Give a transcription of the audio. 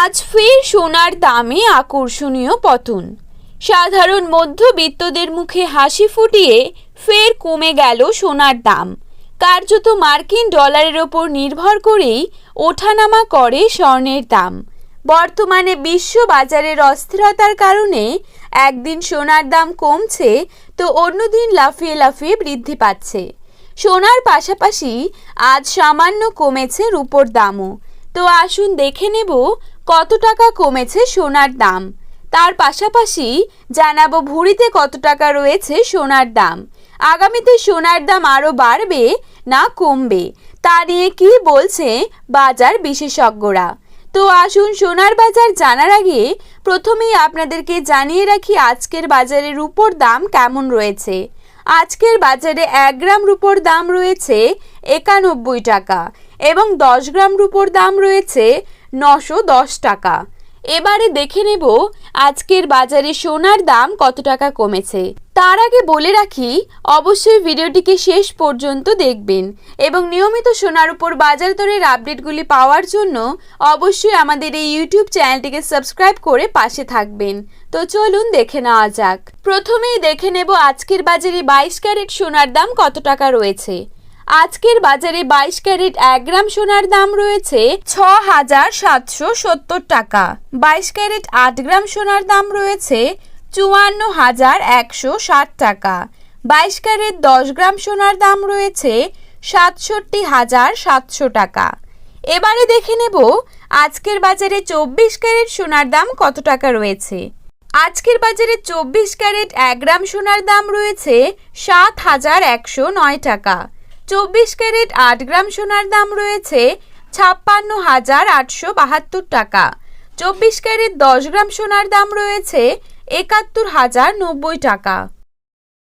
আজ ফের সোনার দামে আকর্ষণীয় পতন। সাধারণ মধ্যবিত্তদের মুখে হাসি ফুটিয়ে ফের কমে গেল সোনার দাম। কার্যত মার্কিন ডলারের ওপর নির্ভর করেই ওঠানামা করে স্বর্ণের দাম। বর্তমানে বিশ্ব বাজারের অস্থিরতার কারণে একদিন সোনার দাম কমছে তো অন্যদিন লাফিয়ে লাফিয়ে বৃদ্ধি পাচ্ছে। সোনার পাশাপাশি আজ সামান্য কমেছে রূপোর দামও। তো আসুন দেখে নেব কত টাকা কমেছে সোনার দাম। তার পাশাপাশি জানাবো ভরিতে কত টাকা রয়েছে সোনার দাম। আগামীতে সোনার দাম আরও বাড়বে না কমবে তা নিয়ে কি বলছে বাজার বিশেষজ্ঞরা। তো আসুন সোনার বাজার জানার আগে প্রথমেই আপনাদেরকে জানিয়ে রাখি আজকের বাজারে রূপোর দাম কেমন রয়েছে। আজকের বাজারে 1 গ্রাম রূপোর দাম রয়েছে 91 টাকা এবং 10 গ্রাম রূপোর দাম রয়েছে 910 টাকা। এবারে দেখে নেব আজকের বাজারে সোনার দাম কত টাকা কমেছে। তার আগে বলে রাখি অবশ্যই ভিডিওটিকে শেষ পর্যন্ত দেখবেন এবং নিয়মিত সোনার উপর বাজার দরের আপডেটগুলি পাওয়ার জন্য অবশ্যই আমাদের এই ইউটিউব চ্যানেলটিকে সাবস্ক্রাইব করে পাশে থাকবেন। তো চলুন দেখে নেওয়া যাক। প্রথমেই দেখে নেব আজকের বাজারে 22 ক্যারেট সোনার দাম কত টাকা রয়েছে। আজকের বাজারে 22 ক্যারেট 1 গ্রাম সোনার দাম রয়েছে 6,770 টাকা। 22 ক্যারেট 8 গ্রাম সোনার দাম রয়েছে 54,160 টাকা। 22 ক্যারেট 10 গ্রাম সোনার দাম রয়েছে 67,700 টাকা। এবারে দেখে নেব আজকের বাজারে 24 ক্যারেট সোনার দাম কত টাকা রয়েছে। আজকের বাজারে 24 ক্যারেট 1 গ্রাম সোনার দাম রয়েছে 7,109 টাকা। 24 ক্যারেট 8 গ্রাম সোনার দাম রয়েছে 56,872 টাকা। 24 ক্যারেট 10 গ্রাম সোনার দাম রয়েছে 71,090 টাকা।